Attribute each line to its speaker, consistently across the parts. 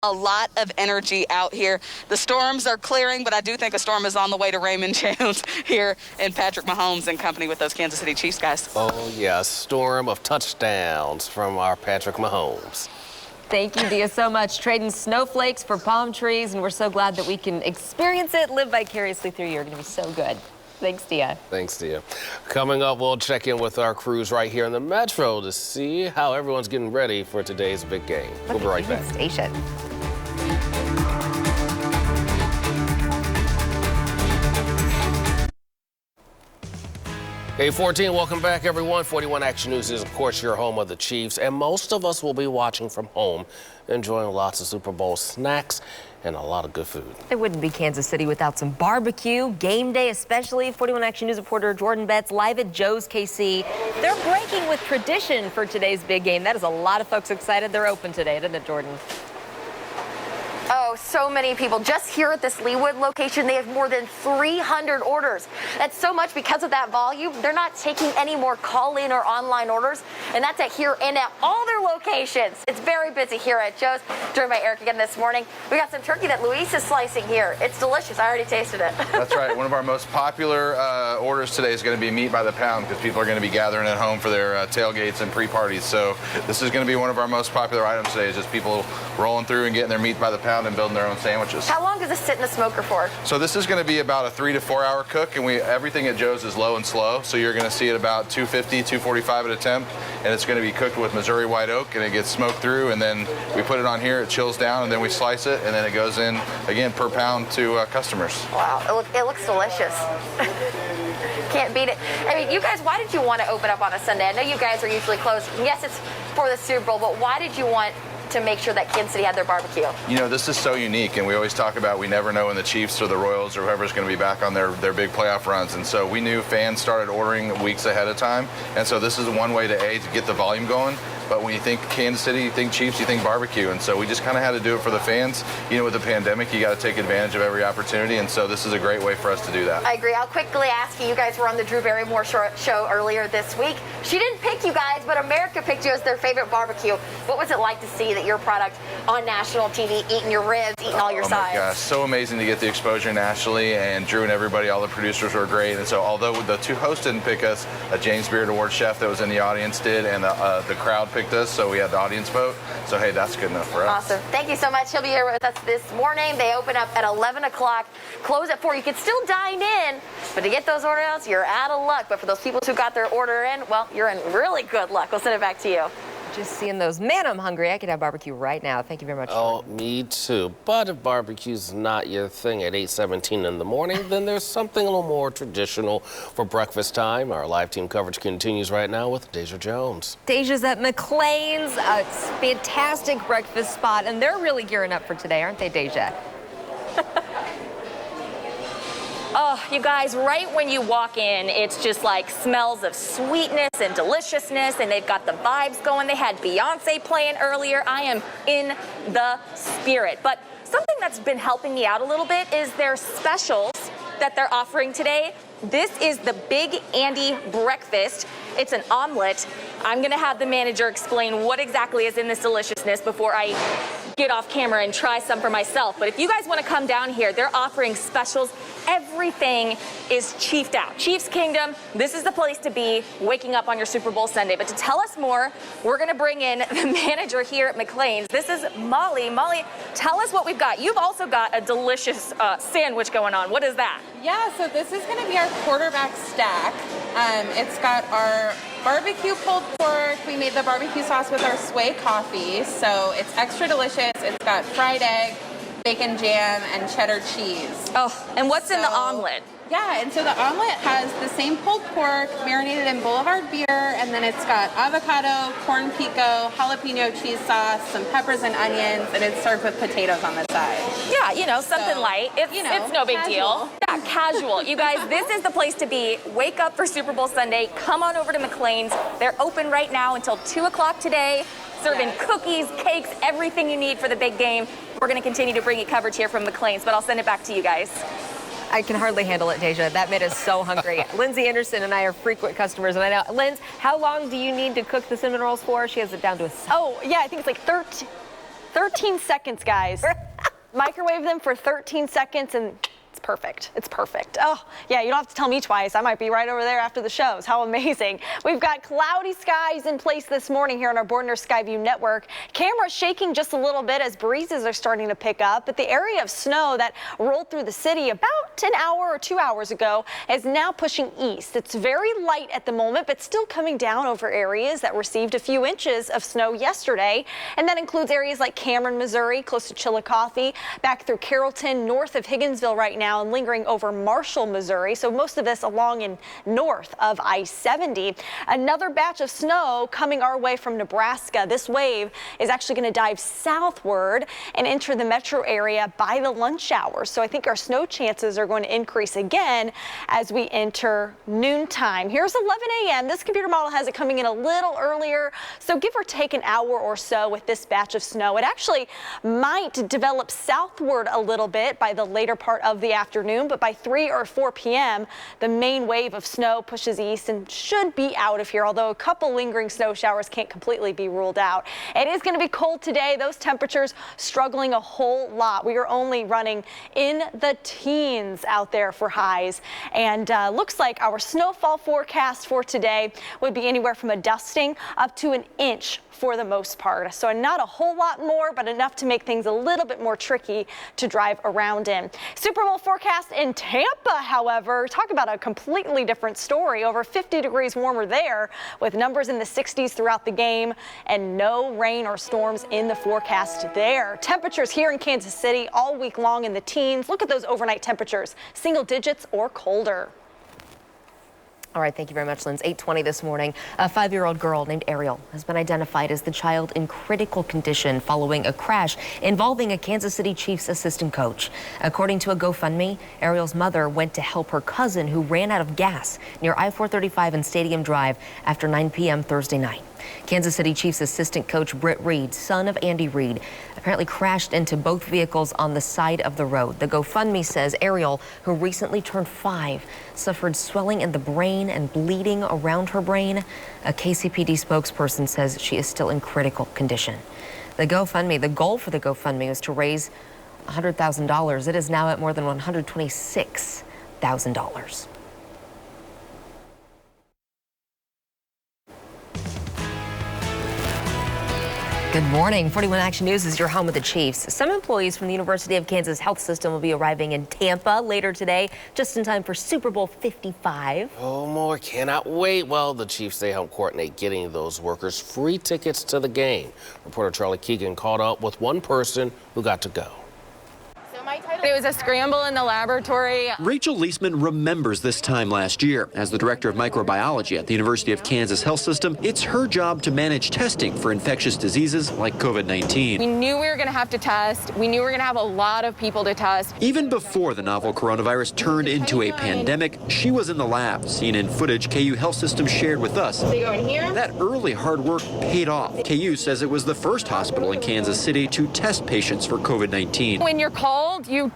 Speaker 1: A lot of energy out here. The storms are clearing, but I do think a storm is on the way to Raymond James here in Patrick Mahomes and company with those Kansas City Chiefs guys.
Speaker 2: Oh, yeah, a storm of touchdowns from our Patrick Mahomes.
Speaker 3: Thank you, Dia, so much. Trading snowflakes for palm trees, and we're so glad that we can experience it, live vicariously through you. You're going to be so good. Thanks, Dia.
Speaker 2: Thanks, Dia. Coming up, we'll check in with our crews right here in the Metro to see how everyone's getting ready for today's big game. We'll be right back.
Speaker 3: Station.
Speaker 2: Hey, 14, welcome back, everyone. 41 Action News is, of course, your home of the Chiefs, and most of us will be watching from home, enjoying lots of Super Bowl snacks and a lot of good food.
Speaker 3: It wouldn't be Kansas City without some barbecue, game day especially. 41 Action News reporter Jordan Betts live at Joe's KC. They're breaking with tradition for today's big game. That is a lot of folks excited. They're open today, isn't it, Jordan?
Speaker 4: Oh, so many people. Just here at this Leawood location, they have more than 300 orders. That's so much because of that volume. They're not taking any more call-in or online orders, and that's at here and at all their locations. It's very busy here at Joe's. Joined by Eric again this morning. We got some turkey that Luis is slicing here. It's delicious. I already tasted it.
Speaker 5: That's right. One of our most popular orders today is going to be meat by the pound because people are going to be gathering at home for their tailgates and pre-parties. So this is going to be one of our most popular items today, is just people rolling through and getting their meat by the pound and building their own sandwiches.
Speaker 4: How long does this sit in the smoker for?
Speaker 5: So this is going to be about a 3 to 4 hour cook, and everything at Joe's is low and slow. So you're going to see it about 250, 245 at a temp, and it's going to be cooked with Missouri white oak, and it gets smoked through, and then we put it on here, it chills down, and then we slice it, and then it goes in again per pound to customers.
Speaker 4: Wow, it looks delicious. Can't beat it. I mean, you guys, why did you want to open up on a Sunday? I know you guys are usually closed. Yes, it's for the Super Bowl, but why did you want to make sure that Kansas City had their barbecue?
Speaker 5: You know, this is so unique, and we always talk about we never know when the Chiefs or the Royals or whoever's going to be back on their big playoff runs, and so we knew fans started ordering weeks ahead of time, and so this is one way to get the volume going. But when you think Kansas City, you think Chiefs, you think barbecue, and so we just kind of had to do it for the fans. You know, with the pandemic, you got to take advantage of every opportunity, and so this is a great way for us to do that.
Speaker 4: I agree. I'll quickly ask you. You guys were on the Drew Barrymore show earlier this week. She didn't pick you guys, but America picked you as their favorite barbecue. What was it like to see that your product on national TV, eating your ribs, eating all your sides?
Speaker 5: Oh my gosh, so amazing to get the exposure nationally, and Drew and everybody, all the producers were great, and so although the two hosts didn't pick us, a James Beard Award chef that was in the audience did, and the crowd picked us, so we had the audience vote. So hey, that's good enough for us.
Speaker 4: Awesome. Thank you so much. He'll be here with us this morning. They open up at 11 o'clock, close at 4. You can still dine in, but to get those order outs, you're out of luck. But for those people who got their order in, well, you're in really good luck. We'll send it back to you.
Speaker 3: Just seeing those. Man, I'm hungry. I could have barbecue right now. Thank you very much.
Speaker 2: Oh, me too. But if barbecue's not your thing at 8:17 in the morning, then there's something a little more traditional for breakfast time. Our live team coverage continues right now with Deja Jones.
Speaker 3: Deja's at McLean's, a fantastic breakfast spot, and they're really gearing up for today, aren't they, Deja?
Speaker 6: Oh, you guys, right when you walk in, it's just like smells of sweetness and deliciousness, and they've got the vibes going. They had Beyonce playing earlier. I am in the spirit. But something that's been helping me out a little bit is their specials that they're offering today. This is the Big Andy Breakfast. It's an omelet. I'm going to have the manager explain what exactly is in this deliciousness before I get off camera and try some for myself. But if you guys want to come down here, they're offering specials. Everything is chiefed out. Chiefs Kingdom, this is the place to be waking up on your Super Bowl Sunday. But to tell us more, we're going to bring in the manager here at McLean's. This is Molly. Molly, tell us what we've got. You've also got a delicious sandwich going on. What is that?
Speaker 7: Yeah, so this is going to be our quarterback stack. It's got our barbecue pulled pork. We made the barbecue sauce with our Sway coffee, so it's extra delicious. It's got fried egg, bacon jam, and cheddar cheese.
Speaker 6: Oh, and what's in the omelet?
Speaker 7: Yeah, and so the omelet has the same pulled pork marinated in Boulevard beer, and then it's got avocado, corn pico, jalapeno cheese sauce, some peppers and onions, and it's served with potatoes on the side.
Speaker 6: Yeah, you know, something light. It's, it's no big deal. Yeah, casual. You guys, this is the place to be. Wake up for Super Bowl Sunday. Come on over to McLean's. They're open right now until 2 o'clock today, serving cookies, cakes, everything you need for the big game. We're going to continue to bring you coverage here from McLean's, but I'll send it back to you guys.
Speaker 3: I can hardly handle it, Deja. That made us so hungry. Lindsay Anderson and I are frequent customers, and I know. Linz, how long do you need to cook the cinnamon rolls for? She has it down to a...
Speaker 6: Oh, yeah, I think it's like
Speaker 8: 13 seconds, guys. Microwave them for 13 seconds and it's perfect. It's perfect. Oh, yeah, you don't have to tell me twice. I might be right over there after the shows. How amazing. We've got cloudy skies in place this morning here on our Bordner Skyview network. Cameras shaking just a little bit as breezes are starting to pick up, but the area of snow that rolled through the city about an hour or 2 hours ago is now pushing east. It's very light at the moment, but still coming down over areas that received a few inches of snow yesterday. And that includes areas like Cameron, Missouri, close to Chillicothe, back through Carrollton, north of Higginsville right now, and lingering over Marshall, Missouri. So most of this along and north of I-70. Another batch of snow coming our way from Nebraska. This wave is actually going to dive southward and enter the metro area by the lunch hour. So I think our snow chances are going to increase again as we enter noontime. Here's 11 a.m. This computer model has it coming in a little earlier, so give or take an hour or so with this batch of snow. It actually might develop southward a little bit by the later part of the afternoon, but by 3 or 4 p.m., the main wave of snow pushes east and should be out of here, although a couple lingering snow showers can't completely be ruled out. It is going to be cold today. Those temperatures struggling a whole lot. We are only running in the teens out there for highs, and looks like our snowfall forecast for today would be anywhere from a dusting up to an inch for the most part. So not a whole lot more, but enough to make things a little bit more tricky to drive around in. Super Bowl forecast in Tampa, however, talk about a completely different story. Over 50 degrees warmer there, with numbers in the 60s throughout the game and no rain or storms in the forecast there. Temperatures here in Kansas City all week long in the teens. Look at those overnight temperatures, single digits or colder.
Speaker 3: All right, thank you very much, Linz. 8:20 this morning. A 5-year-old girl named Ariel has been identified as the child in critical condition following a crash involving a Kansas City Chiefs assistant coach. According to a GoFundMe, Ariel's mother went to help her cousin who ran out of gas near I-435 and Stadium Drive after 9 p.m. Thursday night. Kansas City Chiefs assistant coach Britt Reed, son of Andy Reid, apparently crashed into both vehicles on the side of the road. The GoFundMe says Ariel, who recently turned 5, suffered swelling in the brain and bleeding around her brain. A KCPD spokesperson says she is still in critical condition. The goal for the GoFundMe was to raise $100,000. It is now at more than $126,000. Good morning. 41 Action News is your home of the Chiefs. Some employees from the University of Kansas Health System will be arriving in Tampa later today, just in time for Super Bowl 55.
Speaker 2: Oh, more. Cannot wait. Well, the Chiefs, they help coordinate getting those workers free tickets to the game. Reporter Charlie Keegan caught up with one person who got to go.
Speaker 9: It was a scramble in the laboratory.
Speaker 10: Rachel Leisman remembers this time last year. As the director of microbiology at the University of Kansas Health System, it's her job to manage testing for infectious diseases like COVID-19.
Speaker 9: We knew we were going to have to test. We knew we were going to have a lot of people to test.
Speaker 10: Even before the novel coronavirus turned into a pandemic, she was in the lab, seen in footage KU Health System shared with us.
Speaker 9: They go in here.
Speaker 10: That early hard work paid off. KU says it was the first hospital in Kansas City to test patients for COVID-19.
Speaker 9: When you're called, you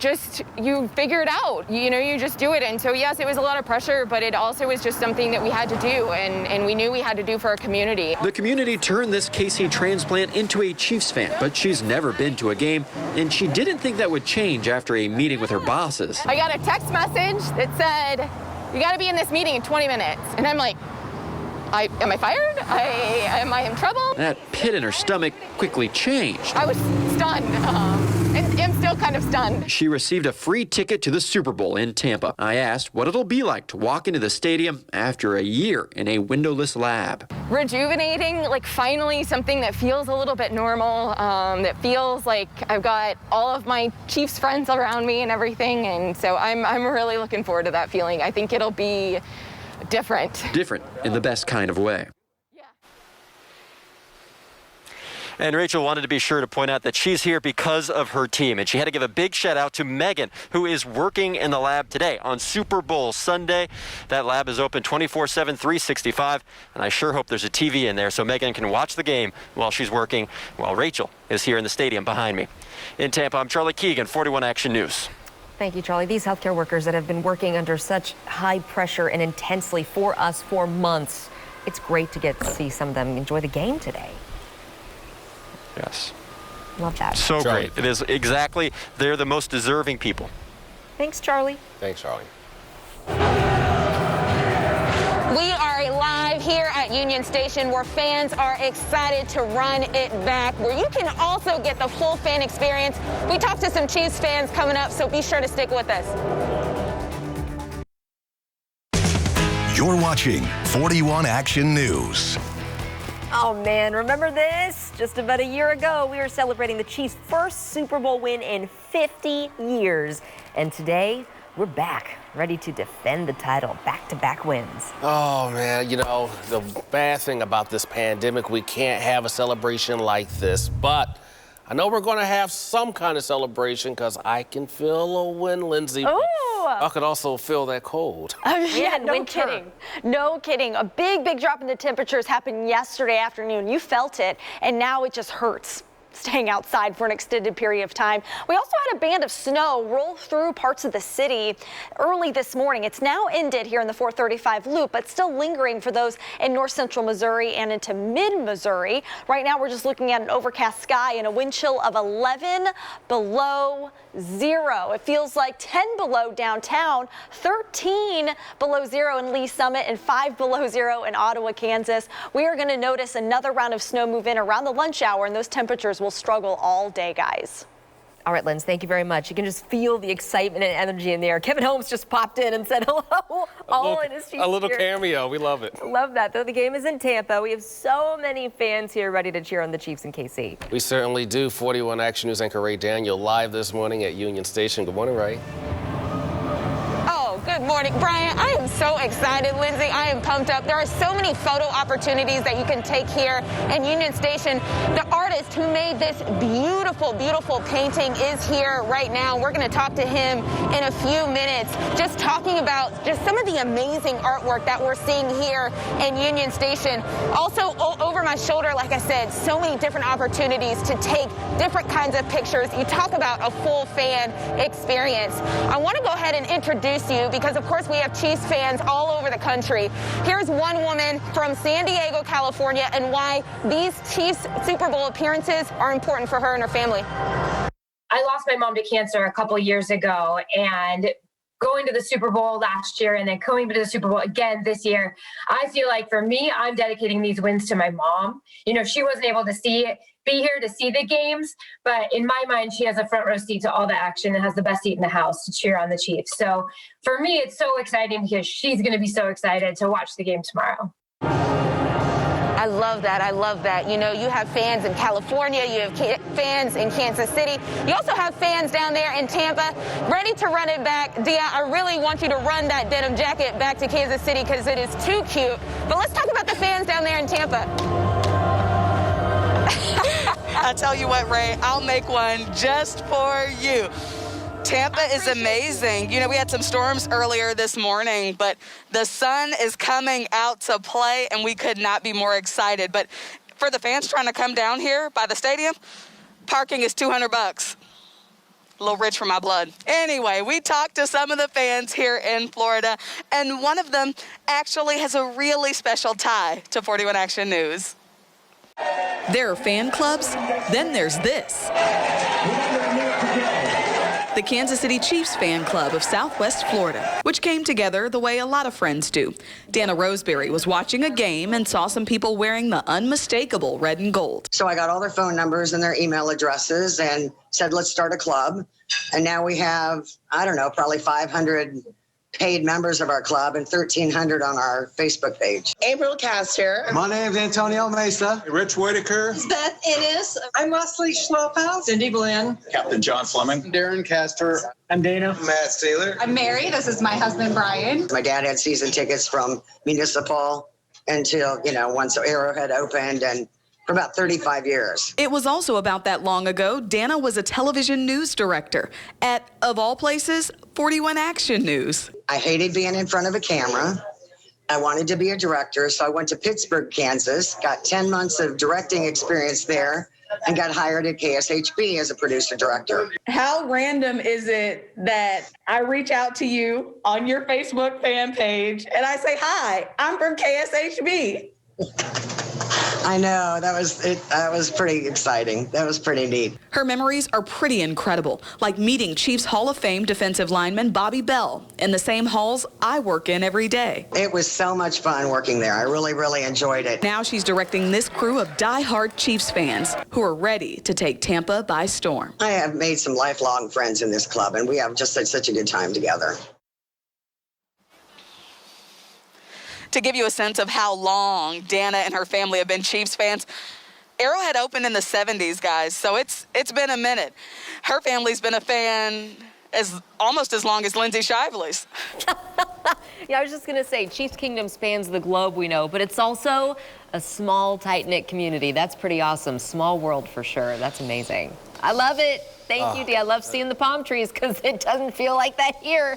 Speaker 9: figure it out. You just do it. And so, yes, it was a lot of pressure, but it also was just something that we had to do, and we knew we had to do for our community.
Speaker 10: The community turned this KC transplant into a Chiefs fan, but she's never been to a game, and she didn't think that would change after a meeting with her bosses.
Speaker 9: I got a text message that said, "You got to be in this meeting in 20 minutes." And I'm like, am I fired? Am I in trouble?
Speaker 10: That pit in her stomach quickly changed.
Speaker 9: I was stunned. And I'm still kind of stunned.
Speaker 10: She received a free ticket to the Super Bowl in Tampa. I asked what it'll be like to walk into the stadium after a year in a windowless lab.
Speaker 9: Rejuvenating, like finally something that feels a little bit normal, that feels like I've got all of my Chiefs friends around me and everything, and so I'm really looking forward to that feeling. I think it'll be different.
Speaker 10: Different in the best kind of way.
Speaker 11: And Rachel wanted to be sure to point out that she's here because of her team. And she had to give a big shout out to Megan, who is working in the lab today on Super Bowl Sunday. That lab is open 24/7, 365. And I sure hope there's a TV in there so Megan can watch the game while she's working, while Rachel is here in the stadium behind me. In Tampa, I'm Charlie Keegan, 41 Action News.
Speaker 3: Thank you, Charlie. These healthcare workers that have been working under such high pressure and intensely for us for months, it's great to get to see some of them enjoy the game today.
Speaker 11: Yes.
Speaker 3: Love that.
Speaker 11: So
Speaker 2: Charlie.
Speaker 11: great. It is exactly, they're the most deserving people.
Speaker 3: Thanks, Charlie.
Speaker 2: Thanks, Charlie.
Speaker 6: We are live here at Union Station where fans are excited to run it back, where you can also get the full fan experience. We talked to some Chiefs fans coming up, so be sure to stick with us.
Speaker 12: You're watching 41 Action News.
Speaker 3: Oh, man, remember this? Just about a year ago, we were celebrating the Chiefs' first Super Bowl win in 50 years. And today, we're back, ready to defend the title. Back-to-back wins.
Speaker 2: Oh, man, you know, the bad thing about this pandemic, we can't have a celebration like this. But I know we're going to have some kind of celebration because I can feel a win, Lindsay.
Speaker 8: Ooh.
Speaker 2: I could also feel that cold.
Speaker 8: Yeah, no kidding. No kidding. A big drop in the temperatures happened yesterday afternoon. You felt it, and now it just hurts staying outside for an extended period of time. We also had a band of snow roll through parts of the city early this morning. It's now ended here in the 435 loop, but still lingering for those in north central Missouri and into mid-Missouri. Right now, we're just looking at an overcast sky and a wind chill of 11 below zero. It feels like 10 below downtown, 13 below zero in Lee Summit, and 5 below zero in Ottawa, Kansas. We are going to notice another round of snow move in around the lunch hour, and those temperatures will struggle all day, guys.
Speaker 3: All right, Linz, thank you very much. You can just feel the excitement and energy in the air. Kevin Holmes just popped in and said hello, all in his
Speaker 2: A little
Speaker 3: shirt.
Speaker 2: cameo. We love it.
Speaker 3: Love that. Though the game is in Tampa, we have so many fans here ready to cheer on the Chiefs and KC.
Speaker 2: We certainly do. 41 Action News anchor Ray Daniel live this morning at Union Station. Good morning, Ray.
Speaker 6: Oh, good morning, Brian. I am so excited, Lindsay. I am pumped up. There are so many photo opportunities that you can take here in Union Station. The artist who made this beautiful painting is here right now. We're going to talk to him in a few minutes, just talking about just some of the amazing artwork that we're seeing here in Union Station. Also, over my shoulder, like I said, so many different opportunities to take different kinds of pictures. You talk about a full fan experience. I want to go ahead and introduce you because, of course, we have Chiefs fans all over the country. Here's one woman from San Diego, California, and why these Chiefs Super Bowl appearances are important for her and her family.
Speaker 13: I lost my mom to cancer a couple years ago, and going to the Super Bowl last year and then coming to the Super Bowl again this year, I feel like for me, I'm dedicating these wins to my mom. You know, she wasn't able to be here to see the games, but in my mind, she has a front row seat to all the action and has the best seat in the house to cheer on the Chiefs. So for me, it's so exciting because she's going to be so excited to watch the game tomorrow.
Speaker 6: I love that. I love that. You know, you have fans in California. You have fans in Kansas City. You also have fans down there in Tampa ready to run it back. Dia, I really want you to run that denim jacket back to Kansas City because it is too cute. But let's talk about the fans down there in Tampa.
Speaker 1: I tell you what, Ray, I'll make one just for you. Tampa is amazing. You know, we had some storms earlier this morning, but the sun is coming out to play, and we could not be more excited. But for the fans trying to come down here by the stadium, parking is $200. A little rich for my blood. Anyway, we talked to some of the fans here in Florida, and one of them actually has a really special tie to 41 Action News.
Speaker 14: There are fan clubs, then there's this. The Kansas City Chiefs Fan Club of Southwest Florida, which came together the way a lot of friends do. Dana Roseberry was watching a game and saw some people wearing the unmistakable red and gold.
Speaker 15: So I got all their phone numbers and their email addresses and said, let's start a club. And now we have, I don't know, probably 500 paid members of our club and 1,300 on our Facebook page.
Speaker 16: April Castor.
Speaker 17: My name's Antonio Mesa. Rich Whitaker.
Speaker 16: Beth Innes. I'm Wesley Schlophouse.
Speaker 17: Cindy Glenn.
Speaker 18: Captain John Fleming.
Speaker 17: Darren Castor. I'm Dana.
Speaker 18: Matt Saylor.
Speaker 16: I'm Mary. This is my husband, Brian.
Speaker 15: My dad had season tickets from Municipal until, once Arrowhead opened, and for about 35 years.
Speaker 14: It was also about that long ago. Dana was a television news director at, of all places, 41 Action News.
Speaker 15: I hated being in front of a camera. I wanted to be a director, so I went to Pittsburgh, Kansas, got 10 months of directing experience there, and got hired at KSHB as a producer-director.
Speaker 19: How random is it that I reach out to you on your Facebook fan page and I say, hi, I'm from KSHB?
Speaker 15: I know, that was pretty exciting. That was pretty neat.
Speaker 14: Her memories are pretty incredible, like meeting Chiefs Hall of Fame defensive lineman Bobby Bell in the same halls I work in every day.
Speaker 15: It was so much fun working there. I really, really enjoyed it.
Speaker 14: Now she's directing this crew of die-hard Chiefs fans who are ready to take Tampa by storm.
Speaker 15: I have made some lifelong friends in this club, and we have just had such a good time together.
Speaker 1: To give you a sense of how long Dana and her family have been Chiefs fans, Arrowhead opened in the 70s, guys, so it's been a minute. Her family's been a fan almost as long as Lindsay Shively's.
Speaker 3: Yeah, I was just going to say, Chiefs Kingdom spans the globe, we know, but it's also a small, tight-knit community. That's pretty awesome. Small world for sure. That's amazing. I love it. Thank you, Dee. I love seeing the palm trees because it doesn't feel like that here.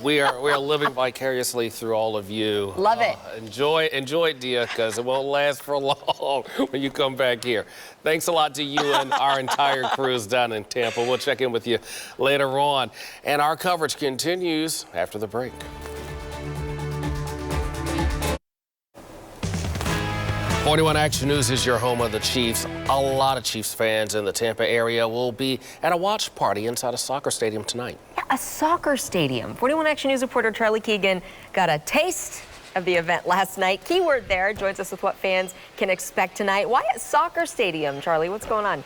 Speaker 2: We are living vicariously through all of you.
Speaker 3: Love it.
Speaker 2: Enjoy it, Dia, because it won't last for long when you come back here. Thanks a lot to you and our entire crews down in Tampa. We'll check in with you later on. And our coverage continues after the break. #41 Action News is your home of the Chiefs. A lot of Chiefs fans in the Tampa area will be at a watch party inside a soccer stadium tonight.
Speaker 3: Yeah, a soccer stadium. 41 Action News reporter Charlie Keegan got a taste of the event last night. Keyword there joins us with what fans can expect tonight. Why a soccer stadium, Charlie? What's going on?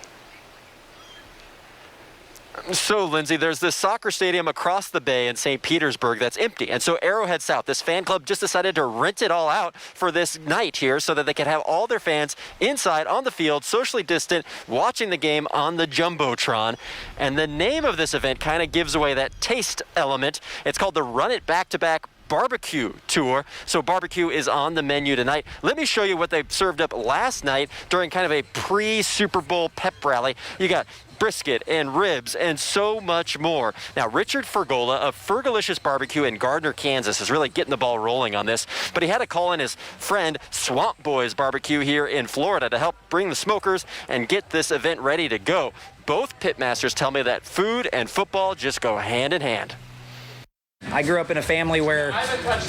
Speaker 11: So, Lindsay, there's this soccer stadium across the bay in St. Petersburg that's empty. And so Arrowhead South, this fan club, just decided to rent it all out for this night here so that they could have all their fans inside on the field, socially distant, watching the game on the Jumbotron. And the name of this event kind of gives away that taste element. It's called the Run It Back-to-Back Barbecue Tour. So barbecue is on the menu tonight. Let me show you what they served up last night during kind of a pre-Super Bowl pep rally. You got brisket and ribs and so much more. Now, Richard Fergola of Fergalicious Barbecue in Gardner, Kansas is really getting the ball rolling on this, but he had to call in his friend Swamp Boys Barbecue here in Florida to help bring the smokers and get this event ready to go. Both pitmasters tell me that food and football just go hand in hand.
Speaker 18: I grew up in a family where,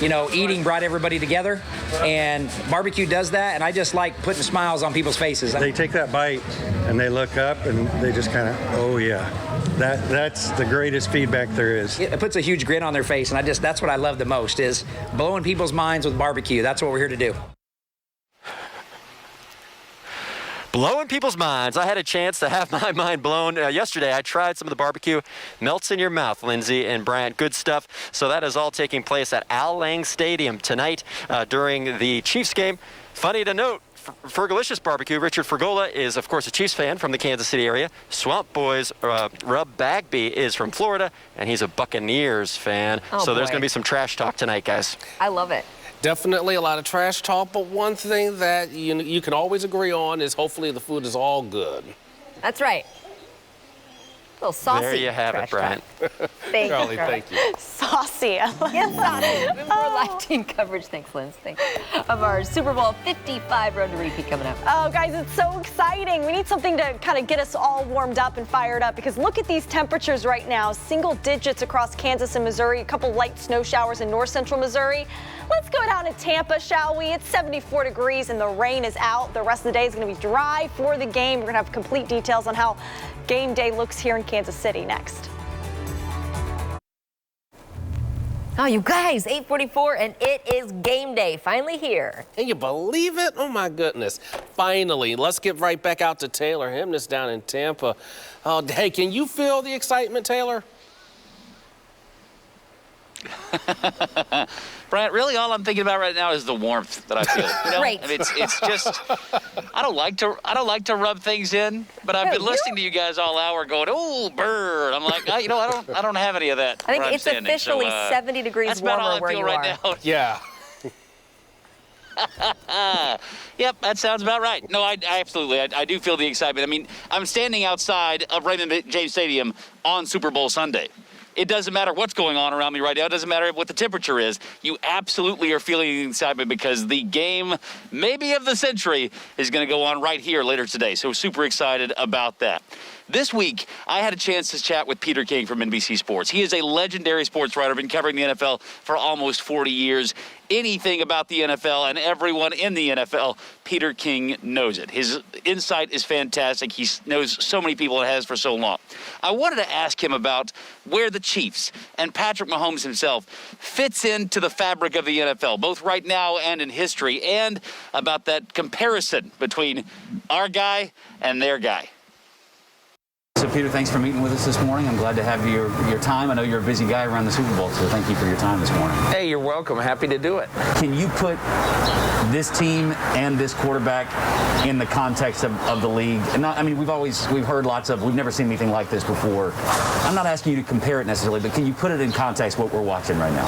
Speaker 18: eating brought everybody together, and barbecue does that, and I just like putting smiles on people's faces.
Speaker 17: They take that bite and they look up and they just kind of, oh yeah, that's the greatest feedback there is.
Speaker 18: It puts a huge grin on their face, and that's what I love the most, is blowing people's minds with barbecue. That's what we're here to do.
Speaker 11: Blowing people's minds. I had a chance to have my mind blown yesterday. I tried some of the barbecue. Melts in your mouth, Lindsay and Bryant. Good stuff. So that is all taking place at Al Lang Stadium tonight during the Chiefs game. Funny to note, Fergalicious Barbecue, Richard Fergola is, of course, a Chiefs fan from the Kansas City area. Swamp Boys, Rob Bagby is from Florida, and he's a Buccaneers fan. So there's going to be some trash talk tonight, guys.
Speaker 3: I love it.
Speaker 2: Definitely a lot of trash talk, but one thing that you can always agree on is hopefully the food is all good.
Speaker 3: That's right. A little saucy.
Speaker 11: There you have it, Brian.
Speaker 3: Thank
Speaker 2: Charlie,
Speaker 3: you,
Speaker 2: thank you.
Speaker 8: Saucy.
Speaker 3: Yes, saucy. More live team coverage. Thanks, Linz. Thanks. Of our Super Bowl 55 road to repeat coming up.
Speaker 8: Oh, guys, it's so exciting. We need something to kind of get us all warmed up and fired up, because look at these temperatures right now. Single digits across Kansas and Missouri. A couple light snow showers in north central Missouri. Let's go down to Tampa, shall we? It's 74 degrees and the rain is out. The rest of the day is going to be dry for the game. We're going to have complete details on how game day looks here in Kansas City next.
Speaker 3: Oh, you guys, 8:44, and it is game day. Finally here.
Speaker 2: Can you believe it? Oh, my goodness. Finally. Let's get right back out to Taylor Hemness down in Tampa. Oh, hey, can you feel the excitement, Taylor?
Speaker 20: Bryant, really all I'm thinking about right now is the warmth that I feel.
Speaker 3: Great.
Speaker 20: I mean, it's just I don't like to rub things in, but I've been listening to you guys all hour going, oh, bird. I'm like, I don't have any of that.
Speaker 3: I think it's officially 70 degrees
Speaker 20: that's about all
Speaker 3: warmer
Speaker 20: I
Speaker 3: where
Speaker 20: feel
Speaker 3: you
Speaker 20: right
Speaker 3: are.
Speaker 20: now.
Speaker 2: Yeah.
Speaker 20: Yep, that sounds about right. No, I absolutely. I do feel the excitement. I mean, I'm standing outside of Raymond James Stadium on Super Bowl Sunday. It doesn't matter what's going on around me right now. It doesn't matter what the temperature is. You absolutely are feeling the excitement because the game, maybe of the century, is going to go on right here later today. So super excited about that. This week, I had a chance to chat with Peter King from NBC Sports. He is a legendary sports writer, been covering the NFL for almost 40 years. Anything about the NFL and everyone in the NFL, Peter King knows it. His insight is fantastic. He knows so many people and has for so long. I wanted to ask him about where the Chiefs and Patrick Mahomes himself fits into the fabric of the NFL, both right now and in history, and about that comparison between our guy and their guy.
Speaker 21: So, Peter, thanks for meeting with us this morning. I'm glad to have your time. I know you're a busy guy around the Super Bowl, so thank you for your time this morning.
Speaker 22: Hey, you're welcome. Happy to do it.
Speaker 21: Can you put this team and this quarterback in the context of the league? And not, I mean, we've heard lots of, we've never seen anything like this before. I'm not asking you to compare it necessarily, but can you put it in context what we're watching right now?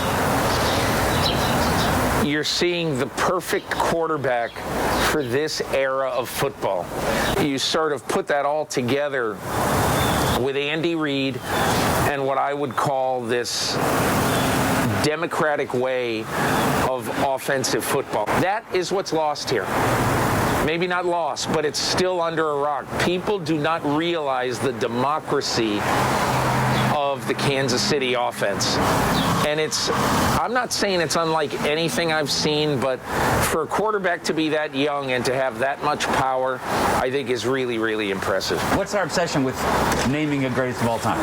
Speaker 22: You're seeing the perfect quarterback for this era of football. You sort of put that all together with Andy Reid and what I would call this democratic way of offensive football. That is what's lost here. Maybe not lost, but it's still under a rock. People do not realize the democracy of the Kansas City offense. And I'm not saying it's unlike anything I've seen, but for a quarterback to be that young and to have that much power, I think is really, really impressive.
Speaker 21: What's our obsession with naming a greatest of all time?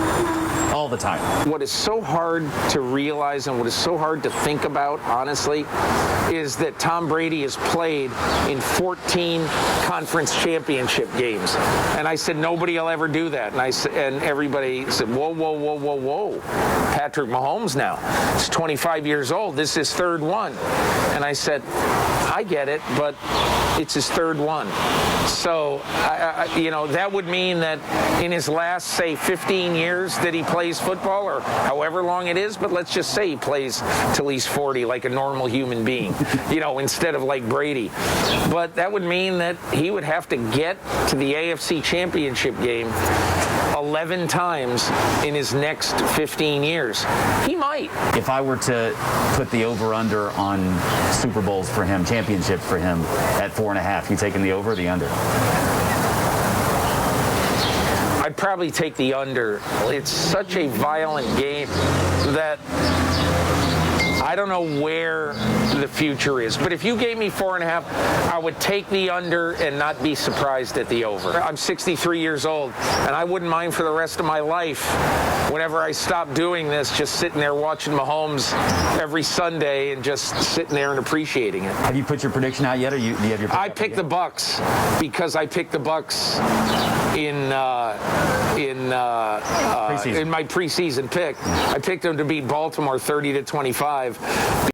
Speaker 21: All the time.
Speaker 22: What is so hard to realize and what is so hard to think about, honestly, is that Tom Brady has played in 14 conference championship games. And I said, nobody will ever do that. And everybody said, whoa, whoa, whoa, whoa, whoa. Patrick Mahomes now. He's 25 years old. This is his third one. And I said, I get it, but it's his third one. So, that would mean that in his last, say, 15 years that he plays football, or however long it is, but let's just say he plays till he's 40 like a normal human being, instead of like Brady. But that would mean that he would have to get to the AFC Championship game 11 times in his next 15 years. He might.
Speaker 21: If I were to put the over-under on Super Bowls for him, championships for him at 4.5, you taking the over or the under?
Speaker 22: I'd probably take the under. It's such a violent game that I don't know where the future is. But if you gave me 4.5, I would take the under and not be surprised at the over. I'm 63 years old, and I wouldn't mind for the rest of my life, whenever I stop doing this, just sitting there watching Mahomes every Sunday and just sitting there and appreciating it.
Speaker 21: Have you put your prediction out yet, or do you have your pick?
Speaker 22: I picked the Bucs because I picked the Bucs in my preseason pick. I picked them to beat Baltimore 30-25.